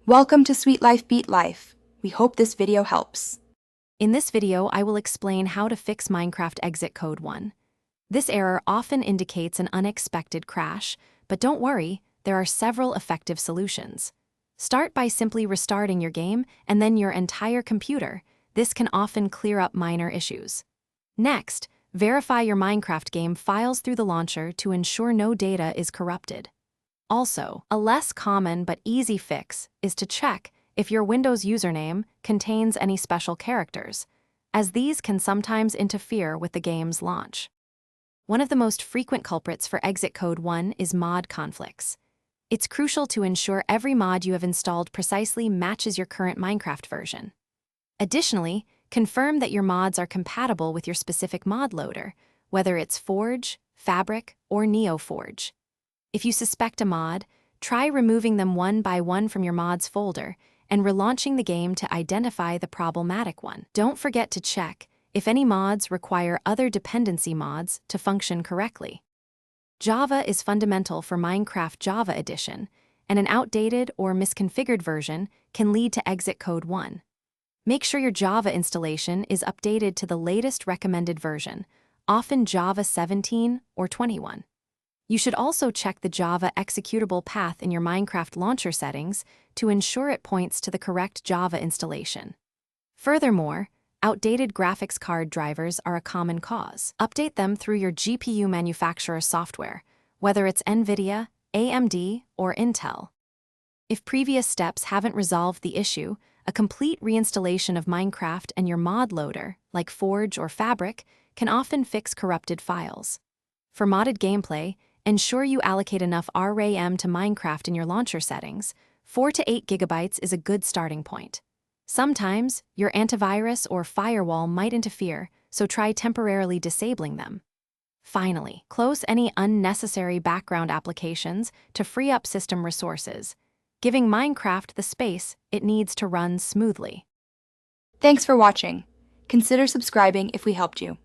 Welcome to Sweet Life Beat Life. We hope this video helps. In this video, I will explain how to fix Minecraft exit code 1. This error often indicates an unexpected crash, but don't worry, there are several effective solutions. Start by simply restarting your game and then your entire computer. This can often clear up minor issues. Next, verify your Minecraft game files through the launcher to ensure no data is corrupted. Also, a less common but easy fix is to check if your Windows username contains any special characters, as these can sometimes interfere with the game's launch. One of the most frequent culprits for exit code 1 is mod conflicts. It's crucial to ensure every mod you have installed precisely matches your current Minecraft version. Additionally, confirm that your mods are compatible with your specific mod loader, whether it's Forge, Fabric, or NeoForge. If you suspect a mod, try removing them one by one from your mods folder and relaunching the game to identify the problematic one. Don't forget to check if any mods require other dependency mods to function correctly. Java is fundamental for Minecraft Java Edition, and an outdated or misconfigured version can lead to exit code 1. Make sure your Java installation is updated to the latest recommended version, often Java 17 or 21. You should also check the Java executable path in your Minecraft launcher settings to ensure it points to the correct Java installation. Furthermore, outdated graphics card drivers are a common cause. Update them through your GPU manufacturer software, whether it's NVIDIA, AMD, or Intel. If previous steps haven't resolved the issue, a complete reinstallation of Minecraft and your mod loader, like Forge or Fabric, can often fix corrupted files. For modded gameplay, ensure you allocate enough RAM to Minecraft in your launcher settings. 4 to 8 gigabytes is a good starting point. Sometimes, your antivirus or firewall might interfere, so try temporarily disabling them. Finally, close any unnecessary background applications to free up system resources, giving Minecraft the space it needs to run smoothly. Thanks for watching. Consider subscribing if we helped you.